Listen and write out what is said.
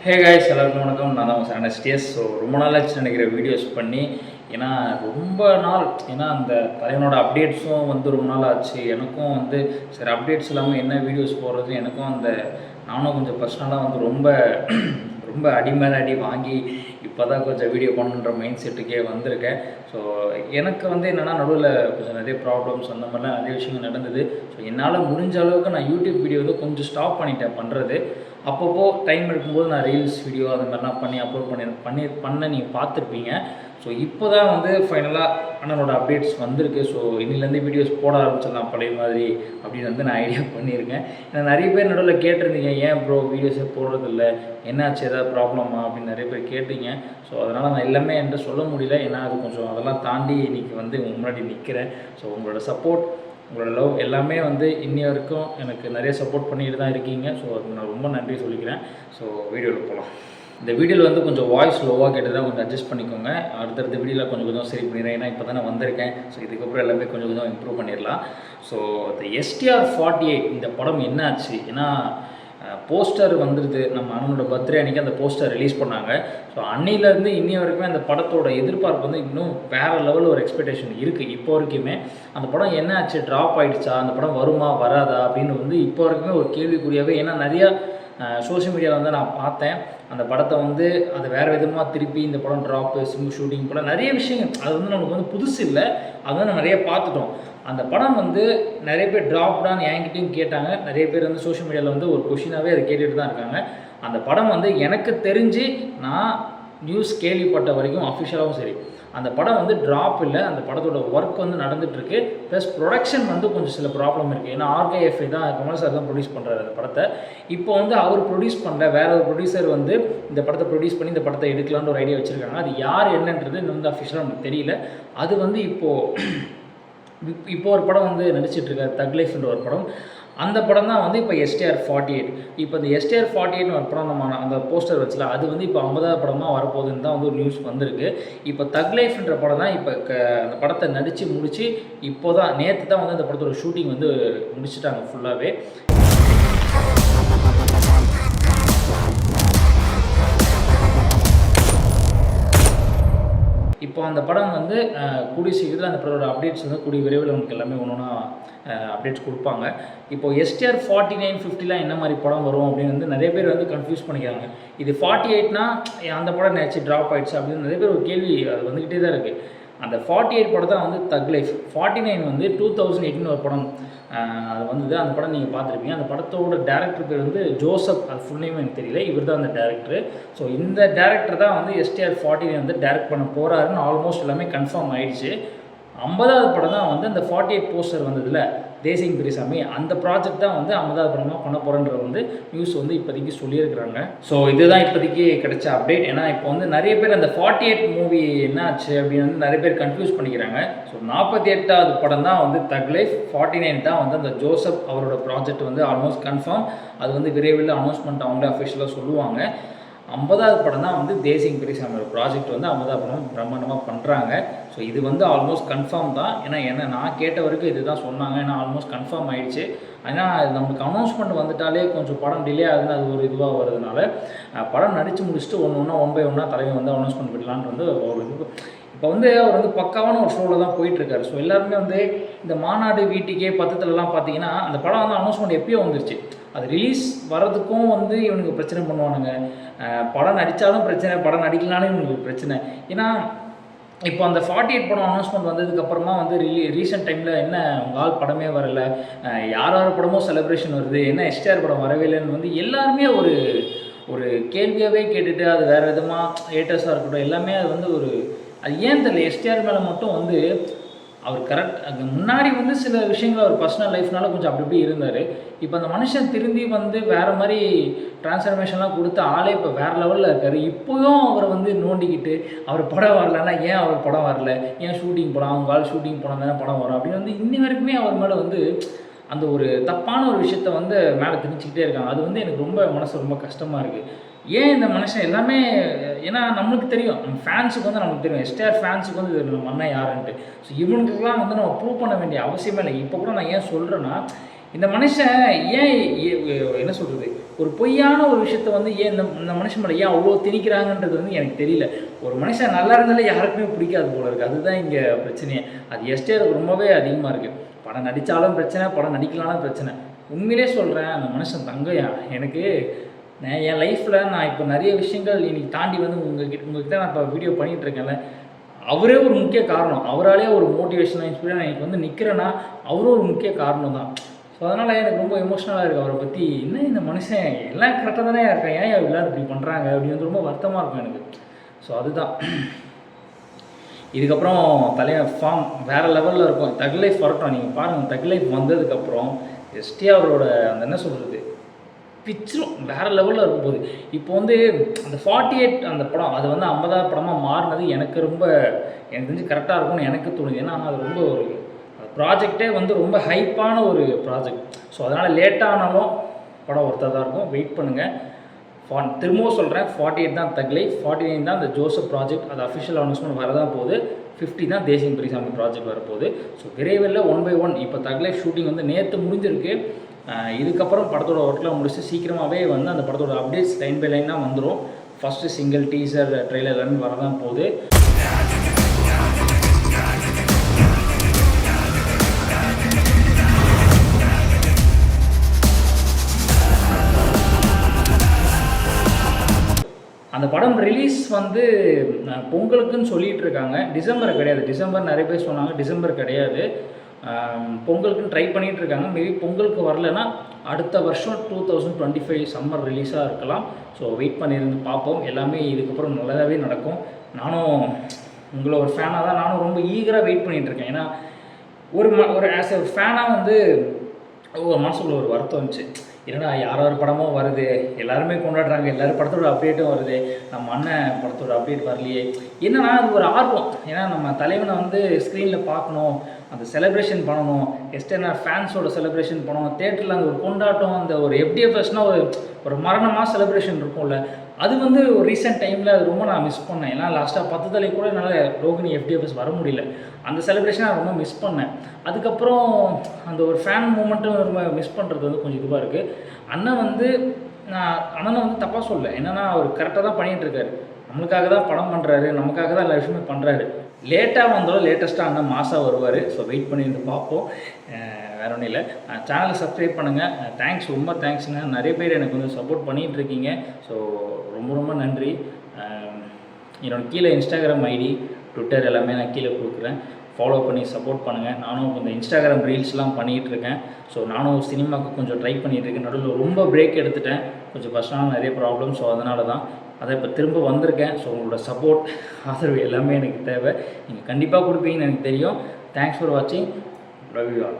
Hey guys, எல்லாருக்கும் வணக்கம். நான் தான் உங்கள் சரணஸ்டிஎஸ். ஸோ ரொம்ப நாள் ஆச்சு நினைக்கிற வீடியோஸ் பண்ணி. ஏன்னா ரொம்ப நாள் அந்த தலைவனோட அப்டேட்ஸும் வந்து ரொம்ப நாள் ஆச்சு. எனக்கும் வந்து சரி அப்டேட்ஸ் இல்லாமல் என்ன வீடியோஸ் போடுறது, எனக்கும் நானும் கொஞ்சம் பர்சனலாக வந்து ரொம்ப ரொம்ப அடி மேலே அடி வாங்கி இப்போ தான் கொஞ்சம் வீடியோ பண்ணுன்ற மைண்ட் செட்டுக்கே வந்திருக்கேன். ஸோ எனக்கு வந்து என்னென்னா நடுவில் கொஞ்சம் நிறைய ப்ராப்ளம்ஸ் அந்த மாதிரிலாம் நிறைய விஷயங்கள் நடந்தது. ஸோ என்னால் முடிஞ்ச அளவுக்கு நான் யூடியூப் வீடியோ வந்து கொஞ்சம் ஸ்டாப் பண்ணிட்டேன் பண்ணுறது. அப்பப்போ டைம் எடுக்கும்போது நான் ரீல்ஸ் வீடியோ அது மாதிரிலாம் பண்ணி அப்லோட் பண்ண நீங்கள் பார்த்துருப்பீங்க. ஸோ இப்போ தான் வந்து ஃபைனலாக அண்ணனோட அப்டேட்ஸ் வந்திருக்கு. ஸோ இன்னிலேருந்து வீடியோஸ் போட ஆரம்பிச்சிடலாம் பழைய மாதிரி அப்படின்னு வந்து நான் ஐடியா பண்ணியிருக்கேன். ஏன்னா நிறைய பேர் நடுவில் கேட்டிருந்தீங்க, ஏன் ப்ரோ வீடியோஸே போடுறதில்ல, என்னாச்சு, ஏதாவது ப்ராப்ளமா அப்படின்னு நிறைய பேர் கேட்டீங்க. ஸோ அதனால் நான் எல்லாமே என்கிட்ட சொல்ல முடியல. ஏன்னா அது கொஞ்சம் அதெல்லாம் தாண்டி இன்றைக்கி வந்து முன்னாடி நிற்கிறேன். ஸோ உங்களோட சப்போர்ட், உங்களோட லவ் எல்லாமே வந்து இன்னி வரைக்கும் எனக்கு நிறைய சப்போர்ட் பண்ணிட்டு தான் இருக்கீங்க. ஸோ அதுக்கு நான் ரொம்ப நன்றி சொல்லிக்கிறேன். ஸோ வீடியோவில் போகலாம். இந்த வீடியோவில் வந்து கொஞ்சம் வாய்ஸ் லோவாக கேட்டதாக கொஞ்சம் அட்ஜஸ்ட் பண்ணிக்கோங்க. அடுத்தடுத்த வீடியோவில் கொஞ்சம் கொஞ்சம் சரி பண்ணிடுறேன். ஏன்னா இப்போ தானே வந்திருக்கேன். ஸோ இதுக்கப்புறம் எல்லாமே கொஞ்சம் கொஞ்சம் இம்ப்ரூவ் பண்ணிடலாம். ஸோ இந்த STR48 இந்த படம் என்ன ஆச்சு? ஏன்னா போஸ்டர் வந்துடுது. நம்ம அண்ணனோட பர்த்டே அன்றைக்கி அந்த போஸ்டர் ரிலீஸ் பண்ணாங்க. ஸோ அன்னிலேருந்து இன்னி வரைக்குமே அந்த படத்தோட எதிர்பார்ப்பு வந்து இன்னும் வேறு லெவலில் ஒரு எக்ஸ்பெக்டேஷன் இருக்குது. இப்போ வரைக்குமே அந்த படம் என்ன ஆச்சு, ட்ராப் ஆகிடுச்சா, அந்த படம் வருமா வராதா அப்படின்னு வந்து இப்போ வரைக்குமே ஒரு கேள்விக்குறியாகவே. ஏன்னா நிறையா சோஷியல் மீடியாவில் வந்து நான் பார்த்தேன் அந்த படத்தை வந்து அதை வேறு விதமாக திருப்பி இந்த படம் ட்ராப்பு, ஷூட்டிங் போல் நிறைய விஷயங்கள். அது வந்து நமக்கு வந்து புதுசு இல்லை, அது வந்து நம்ம நிறைய பார்த்துட்டோம். அந்த படம் வந்து நிறைய பேர் ட்ராப்டான்னு என்கிட்டையும் கேட்டாங்க. நிறைய பேர் வந்து சோஷியல் மீடியாவில் வந்து ஒரு கொஷினாகவே அதை கேட்டுட்டு தான் இருக்காங்க. அந்த படம் வந்து எனக்கு தெரிஞ்சு நான் நியூஸ் கேள்விப்பட்ட வரைக்கும் அஃபிஷியலாகவும் சரி, அந்த படம் வந்து ட்ராப் இல்லை. அந்த படத்தோட ஒர்க் வந்து நடந்துகிட்ருக்கு. ப்ளஸ் ப்ரொடக்ஷன் வந்து கொஞ்சம் சில ப்ராப்ளம் இருக்குது. ஏன்னா RKFA தான், கமல் சார் தான் ப்ரொடியூஸ் பண்ணுறாரு அந்த படத்தை. இப்போ வந்து அவர் ப்ரொடியூஸ் பண்ணல, வேறு ஒரு ப்ரொடியூசர் வந்து இந்த படத்தை ப்ரொடியூஸ் பண்ணி இந்த படத்தை எடுக்கலான்னு ஒரு ஐடியா வச்சுருக்காங்க. அது யார் என்னன்றது இன்னும் வந்து அஃபிஷியலாக நமக்கு தெரியல. அது வந்து இப்போ ஒரு படம் வந்து நடிச்சிட்ருக்காரு, தக் லைஃப்ன்ற ஒரு படம். அந்த படம் தான் வந்து இப்போ STR48. இப்போ இந்த STR48 ஒரு படம் நம்ம அந்த போஸ்டர் வச்சுல அது வந்து இப்போ 50வது படமாக வரப்போகுதுன்னு தான் வந்து ஒரு நியூஸ் வந்திருக்கு. இப்போ தக் லைஃப்ன்ற படம் தான் இப்போ அந்த படத்தை நடித்து முடித்து இப்போ தான் நேற்று தான் வந்து அந்த படத்தோட ஷூட்டிங் வந்து முடிச்சுட்டாங்க ஃபுல்லாகவே. இப்போ அந்த படம் வந்து கூடிய சீக்கிரத்தில் அந்த படத்தோட அப்டேட்ஸ் வந்து கூடிய விரைவில் நமக்கு எல்லாமே ஒன்று அப்டேட்ஸ் கொடுப்பாங்க. இப்போது STR49, 50லாம் என்ன மாதிரி படம் வரும் அப்படின்னு வந்து நிறைய பேர் வந்து கன்ஃபியூஸ் பண்ணிக்கிறாங்க. இது 48னா அந்த படம் நேச்சு ட்ராப் ஆகிடுச்சு அப்படின்னு நிறைய பேர் ஒரு கேள்வி அது வந்துக்கிட்டே தான் இருக்குது. அந்த 48 படம் தான் வந்து தக் லைஃப். 49 வந்து 2018 ஒரு படம் அது வந்தது. அந்த படம் நீங்கள் பார்த்துருப்பீங்க. அந்த படத்தோட டேரக்டர் பேர் வந்து ஜோசப். அது ஃபுல் நேம் எனக்கு தெரியல. இவர் தான் அந்த டேரக்டரு. ஸோ இந்த டேரக்டர் தான் வந்து STR49 வந்து டேரக்ட் பண்ண போகிறாருன்னு ஆல்மோஸ்ட் எல்லாமே கன்ஃபார்ம் ஆகிடுச்சு. 50வது படம் தான் வந்து அந்த 48 போஸ்டர் வந்ததில்ல, தேசிங் பெரியசாமி, அந்த ப்ராஜெக்ட் தான் வந்து 50வது படமாக பண்ண போகிறன்ற வந்து நியூஸ் வந்து இப்போதைக்கு சொல்லியிருக்கிறாங்க. ஸோ இதுதான் இப்போதைக்கு கிடைச்ச அப்டேட். ஏன்னா இப்போ வந்து நிறைய பேர் அந்த 48 மூவி என்ன ஆச்சு அப்படின்னு வந்து நிறைய பேர் கன்ஃபியூஸ் பண்ணிக்கிறாங்க. ஸோ 48வது படம் தான் வந்து தக் லைஃப். 49 தான் வந்து அந்த ஜோசப் அவரோட ப்ராஜெக்ட் வந்து ஆல்மோஸ்ட் கன்ஃபார்ம். அது வந்து விரைவில் அனௌன்ஸ்மெண்ட் அவங்களே அஃபிஷியலாக சொல்லுவாங்க. 50வது படம் தான் வந்து தேசிங் பெரியசாமியோட ப்ராஜெக்ட் வந்து 50வது படம் பிரம்மாண்டமாக பண்ணுறாங்க. ஸோ இது வந்து ஆல்மோஸ்ட் கன்ஃபார்ம் தான். ஏன்னா நான் கேட்ட வரைக்கும் இது தான் சொன்னாங்க. ஏன்னா ஆல்மோஸ்ட் கன்ஃபார்ம் ஆகிடுச்சு. ஆனால் நமக்கு அனௌன்ஸ்மெண்ட் வந்துட்டாலே கொஞ்சம் படம் டிலே ஆகுதுன்னு அது ஒரு இதுவாக வருதுனால படம் நடித்து முடிச்சுட்டு ஒன் பை ஒன்னாக தலைவர் வந்து அனௌன்ஸ்மெண்ட் விடலான்னு வந்து ஒரு இது. இப்போ வந்து அவர் வந்து பக்காவான ஒரு ஷோவில் தான் போயிட்டுருக்காரு. ஸோ எல்லாருமே வந்து இந்த மாநாடு வீட்டுக்கே பத்தத்துலலாம் பார்த்தீங்கன்னா அந்த படம் வந்து அனௌன்ஸ்மெண்ட் எப்பயோ வந்துருச்சு. அது ரிலீஸ் வர்றதுக்கும் வந்து இவனுக்கு பிரச்சனை பண்ணுவானுங்க. படம் நடித்தாலும் பிரச்சனை, படம் நடிக்கலான்னு இவனுக்கு பிரச்சனை. ஏன்னா இப்போ அந்த 48 படம் அனௌன்ஸ்மெண்ட் வந்ததுக்கப்புறமா வந்து ரீசெண்ட் டைமில் என்ன உங்கள் ஆள் படமே வரலை, யார் படமும் செலிப்ரேஷன் வருது, என்ன STR படம் வரவே இல்லைன்னு வந்து எல்லாருமே ஒரு கேள்வியாகவே கேட்டுட்டு அது வேறு விதமாக ஹேட்டர்ஸாக இருக்கட்டும் எல்லாமே அது வந்து அது ஏன் தெரியல. STR மேலே மட்டும் வந்து அவர் கரெக்ட் அது முன்னாடி வந்து சில விஷயங்கள் அவர் பர்சனல் லைஃப்னால கொஞ்சம் அப்படி இருந்தார். இப்போ அந்த மனுஷன் திரும்பி வந்து வேறு மாதிரி ட்ரான்ஸ்ஃபர்மேஷன்லாம் கொடுத்து ஆளே இப்போ வேறு லெவலில் இருக்கார். இப்போயும் அவரை வந்து நோண்டிக்கிட்டு அவர் படம் வரலன்னா ஏன் அவர் படம் வரல, ஏன் ஷூட்டிங் போகலாம், அவங்க ஆள் ஷூட்டிங் போனால் தானே படம் வரும் அப்படின்னு வந்து இன்னி வரைக்குமே அவர் மேலே வந்து அந்த ஒரு தப்பான ஒரு விஷயத்த வந்து மேலே திணிச்சிக்கிட்டே இருக்காங்க. அது வந்து எனக்கு ரொம்ப மனசு ரொம்ப கஷ்டமாக இருக்குது. ஏன் இந்த மனுஷன் எல்லாமே, ஏன்னா நம்மளுக்கு தெரியும், நம்ம ஃபேன்ஸுக்கு வந்து நமக்கு தெரியும், STR ஃபேன்ஸுக்கு வந்து இது நம்ம அண்ணன் யாருன்ட்டு. ஸோ இவனுக்குலாம் வந்து நம்ம ப்ரூவ் பண்ண வேண்டிய அவசியமே இல்லை. இப்போ கூட நான் ஏன் சொல்கிறேன்னா, இந்த மனுஷன் ஏன் என்ன சொல்கிறது, ஒரு பொய்யான ஒரு விஷயத்த வந்து ஏன் இந்த மனுஷன் மேலே ஏன் அவ்வளோ திணிக்கிறாங்கன்றது வந்து எனக்கு தெரியல. ஒரு மனுஷன் நல்லா இருந்தாலே யாருக்குமே பிடிக்காது போல இருக்குது. அதுதான் இங்கே பிரச்சனையே. அது எஸ்டிஆருக்கு ரொம்பவே அதிகமாக இருக்குது. படம் நடித்தாலும் பிரச்சனை, படம் நடிக்கலாலும் பிரச்சனை. உண்மையிலே சொல்கிறேன், அந்த மனுஷன் தங்கையா. எனக்கு என் லைஃப்பில் நான் இப்போ நிறைய விஷயங்கள் இன்னைக்கு தாண்டி வந்து உங்ககிட்ட நான் இப்போ வீடியோ பண்ணிகிட்ருக்கேன்ல, அவரே ஒரு முக்கிய காரணம். அவராலே ஒரு மோட்டிவேஷனாக இன்ஸ்பிரேஷன் எனக்கு வந்து நிற்கிறேன்னா அவரும் ஒரு முக்கிய காரணம் தான். ஸோ அதனால் எனக்கு ரொம்ப எமோஷ்னலாக இருக்குது அவரை பற்றி. என்ன இந்த மனுஷன் எல்லாம் கரெக்டாக தானே இருக்கேன், ஏன் எல்லோரும் இப்படி பண்ணுறாங்க அப்படின்னு ரொம்ப வருத்தமாக இருக்கும் எனக்கு. ஸோ அதுதான். இதுக்கப்புறம் ஃபார்ம் வேறு லெவலில் இருக்கும். தக் லைஃப் வரட்டும். நீங்கள் பாருங்கள், தக் லைஃப் வந்ததுக்கப்புறம் எஸ்டிஆரோட அந்த என்ன சொல்கிறது பிச்சுரும் வேறு லெவலில் இருக்கும் போது. இப்போ வந்து அந்த 48 அந்த படம் அது வந்து 50வது படமாக மாறினது எனக்கு தெரிஞ்சு கரெக்டாக இருக்கும்னு எனக்கு தோணுது. ஏன்னா அது ரொம்ப ஒரு ப்ராஜெக்டே வந்து ரொம்ப ஹைப்பான ஒரு ப்ராஜெக்ட். ஸோ அதனால் லேட்டானாலும் படம் ஒருத்தர் தான் இருக்கும். வெயிட் பண்ணுங்கள். திரும்பவும் சொல்கிறேன், 48 தான் தக் லைஃப், 49 தான் இந்த ஜோசப் ப்ராஜெக்ட். அது அஃபிஷியல் அனௌன்ஸ்மெண்ட் வரதான் போகுது. 50 தான் தேசியம் பெரியசாமி ப்ராஜெக்ட் வரப்போகுது. ஸோ விரைவில் 1 by 1 இப்போ தக் லைஃப் ஷூட்டிங் வந்து நேற்று முடிஞ்சிருக்கு. இதுக்கப்புறம் படத்தோட ஒர்க்லாம் முடிச்சு சீக்கிரமாகவே வந்து அந்த படத்தோட அப்டேட்ஸ் லைன் பை லைனாக வந்துடும். ஃபஸ்ட்டு சிங்கிள் டீசர் ட்ரெய்லர் எல்லாமே வரதான் போகுது. அந்த படம் ரிலீஸ் வந்து பொங்கலுக்குன்னு சொல்லிகிட்டு இருக்காங்க. டிசம்பர் கிடையாது. டிசம்பர் நிறைய பேர் சொன்னாங்க, டிசம்பர் கிடையாது. பொங்கலுக்குன்னு ட்ரை பண்ணிகிட்டு இருக்காங்க. மேபி பொங்கலுக்கு வரலன்னா அடுத்த வருஷம் 2025 சம்மர் ரிலீஸாக இருக்கலாம். ஸோ வெயிட் பண்ணியிருந்து பார்ப்போம். எல்லாமே இதுக்கப்புறம் நல்லதாகவே நடக்கும். நானும் உங்களை ஒரு ஃபேனாக தான் நானும் ரொம்ப ஈகராக வெயிட் பண்ணிகிட்ருக்கேன். ஏன்னா ஒரு ஆஸ் எ ஃபேனாக வந்து மனசுக்குள்ள ஒரு வருத்தம் இருந்துச்சு. என்னடா யார் படமும் வருது, எல்லாருமே கொண்டாடுறாங்க, எல்லோரும் படத்தோட அப்டேட்டும் வருது, நம்ம அண்ணன் படத்தோட அப்டேட் வரலையே. என்னன்னா அது ஒரு ஆர்வம். ஏன்னா நம்ம தலைவனை வந்து ஸ்க்ரீனில் பார்க்கணும், அந்த செலிப்ரேஷன் பண்ணணும், எஸ்டர்னர் ஃபேன்ஸோட செலிப்ரேஷன் பண்ணணும், தேட்டரில் அந்த ஒரு கொண்டாட்டம், அந்த ஒரு எஃப்டிஎஃப்எஸ்னால் ஒரு மரணமாக செலிப்ரேஷன் இருக்கும்ல, அது வந்து ஒரு ரீசெண்ட் டைமில் அது ரொம்ப நான் மிஸ் பண்ணேன். ஏன்னா லாஸ்ட்டாக 10 தலை கூட என்னால் ரோகிணி எஃப்டிஎஃப்எஸ் வர முடியல. அந்த செலிப்ரேஷனை நான் ரொம்ப மிஸ் பண்ணேன். அதுக்கப்புறம் அந்த ஒரு ஃபேன் மூமெண்ட்டும் ரொம்ப மிஸ் பண்ணுறது வந்து கொஞ்சம் இதுவாக இருக்குது. அண்ணனை வந்து தப்பாக சொல்லலை. என்னென்னா அவர் கரெக்டாக தான் பண்ணிகிட்ருக்காரு. நம்மளுக்காக தான் படம் பண்ணுறாரு, நமக்காக தான் எல்லா விஷயமே பண்ணுறாரு. லேட்டாக வந்தாலும் லேட்டஸ்ட்டாக அண்ணன் மாதம் வருவார். ஸோ வெயிட் பண்ணியிருந்து பார்ப்போம். வேறு ஒன்றும் இல்லை. சேனலை சப்ஸ்கிரைப் பண்ணுங்கள். தேங்க்ஸ், ரொம்ப தேங்க்ஸுங்க. நிறைய பேர் எனக்கு வந்து சப்போர்ட் பண்ணிகிட்ருக்கீங்க. ஸோ ரொம்ப ரொம்ப நன்றி. என்னோடய கீழே இன்ஸ்டாகிராம் ஐடி, ட்விட்டர் எல்லாமே நான் கீழே கொடுக்குறேன். ஃபாலோ பண்ணி சப்போர்ட் பண்ணுங்கள். நானும் இந்த இன்ஸ்டாகிராம் ரீல்ஸ்லாம் பண்ணிகிட்ருக்கேன். ஸோ நானும் சினிமாவுக்கு கொஞ்சம் ட்ரை பண்ணிகிட்ருக்கேன். நடுவில் ரொம்ப பிரேக் எடுத்துட்டேன், கொஞ்சம் பர்சனலாக நிறைய ப்ராப்ளம். ஸோ அதனால தான் அதை இப்போ திரும்ப வந்திருக்கேன். ஸோ உங்களோட சப்போர்ட், ஆதரவு எல்லாமே எனக்கு தேவை. நீங்கள் கண்டிப்பாக கொடுப்பீங்கன்னு எனக்கு தெரியும். தேங்க்ஸ் ஃபார் வாட்சிங். Love you all.